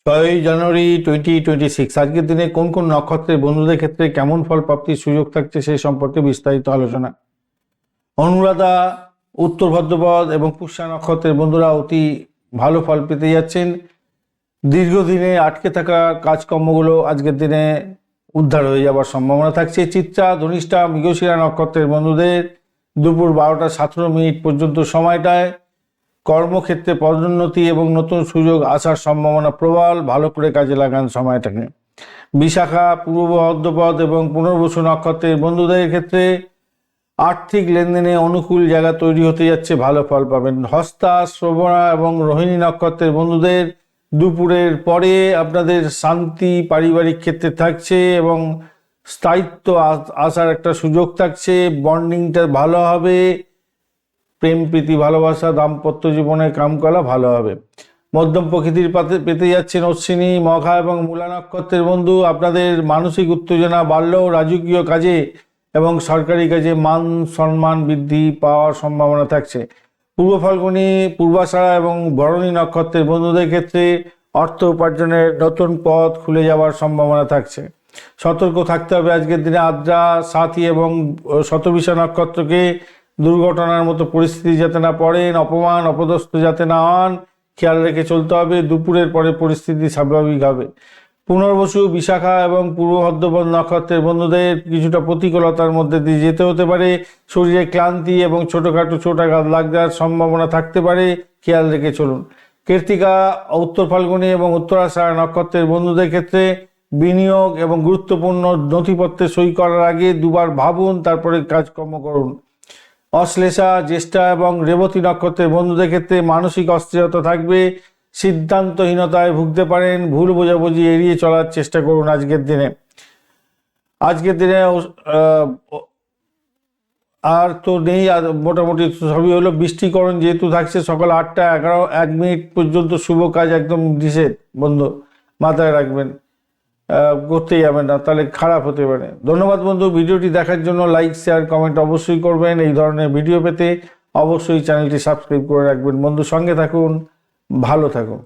6 জানুয়ারি 2026 আজকের দিনে কোন কোন নক্ষত্রের বন্ধুদের ক্ষেত্রে কেমন ফল প্রাপ্তির সুযোগ থাকছে সেই সম্পর্কে বিস্তারিত আলোচনা। অনুরাধা, উত্তর ভাদ্রপদ এবং পুষ্যা নক্ষত্রের বন্ধুরা অতি ভালো ফল পেতে যাচ্ছেন। দীর্ঘদিনে আটকে থাকা কাজকর্মগুলো আজকের দিনে উদ্ধার হয়ে যাওয়ার সম্ভাবনা থাকছে। চিত্রা, ধনিষ্ঠা, মৃগশিরা নক্ষত্রের বন্ধুদের দুপুর 12টা 17 মিনিট পর্যন্ত সময়টায় কর্মক্ষেত্রে পদোন্নতি এবং নতুন সুযোগ আসার সম্ভাবনা প্রবল। ভালো করে কাজে লাগান সময়টাকে। বিশাখা, পূর্ব ভাদ্রপদ এবং পুনর্বসু নক্ষত্রের বন্ধুদের ক্ষেত্রে আর্থিক লেনদেনে অনুকূল জায়গা তৈরি হতে যাচ্ছে, ভালো ফল পাবেন। হস্তা, শ্রবণা এবং রোহিণী নক্ষত্রের বন্ধুদের দুপুরের পরে আপনাদের শান্তি পারিবারিক ক্ষেত্রে থাকছে এবং স্থায়িত্ব আসার একটা সুযোগ থাকছে। বন্ডিংটা ভালো হবে, প্রেম প্রীতি ভালোবাসা দাম্পত্য জীবনে কামকলা ভালো হবে। মধ্যম প্রকৃতির পেতে যাচ্ছেন অশ্বিনী, মঘা এবং মূলা নক্ষত্রের বন্ধু। আপনাদের মানসিক উত্তেজনা বাড়লেও রাজকীয় কাজে এবং সরকারি কাজে মান সম্মান বৃদ্ধি পাওয়ার সম্ভাবনা থাকছে। পূর্ব ফাল্গুনী, পূর্বাষাঢ়া এবং ভরণী নক্ষত্রের বন্ধুদের ক্ষেত্রে অর্থ উপার্জনের নতুন পথ খুলে যাওয়ার সম্ভাবনা থাকছে। সতর্ক থাকতে হবে আজকের দিনে আদ্রা, সাথী এবং শতবিশা নক্ষত্রকে দুর্ঘটনার মতো পরিস্থিতি যাতে না পড়েন, অপমান অপদস্থ যাতে না হন, খেয়াল রেখে চলতে হবে। দুপুরের পরে পরিস্থিতি স্বাভাবিক হবে। পুনর্বসু, বিশাখা এবং পূর্ব ভাদ্রপদ নক্ষত্রের বন্ধুদের কিছুটা প্রতিকূলতার মধ্যে দিয়ে যেতে হতে পারে। শরীরে ক্লান্তি এবং ছোটোখাটো চোটাঘাত লাগার সম্ভাবনা থাকতে পারে, খেয়াল রেখে চলুন। কৃত্তিকা, উত্তর ফাল্গুনী এবং উত্তরাষাঢ়া নক্ষত্রের বন্ধুদের ক্ষেত্রে বিনিয়োগ এবং গুরুত্বপূর্ণ নথিপত্রে সই করার আগে দুবার ভাবুন, তারপরে কাজকর্ম করুন। অশ্লেষা, জ্যেষ্ঠা এবং রেবতী নক্ষত্রের বন্ধুদের ক্ষেত্রে মানসিক অস্থিরতা থাকবে, সিদ্ধান্তহীনতায় ভুগতে পারেন। ভুল বোঝাবুঝি এড়িয়ে চলার চেষ্টা করুন আজকের দিনে। আর তো নেই, আর মোটামুটি সবই হলো। বৃষ্টিকরণ যেহেতু থাকছে সকাল 8টা 11 পর্যন্ত শুভ কাজ একদম নিষেধ বন্ধু, মাথায় রাখবেন, করতে যাবেন না, তাহলে খারাপ হতে পারে। ধন্যবাদ বন্ধু, ভিডিওটি দেখার জন্য। লাইক, শেয়ার, কমেন্ট অবশ্যই করবেন। এই ধরনের ভিডিও পেতে অবশ্যই চ্যানেলটি সাবস্ক্রাইব করে রাখবেন বন্ধু। সঙ্গে থাকুন, ভালো থাকুন।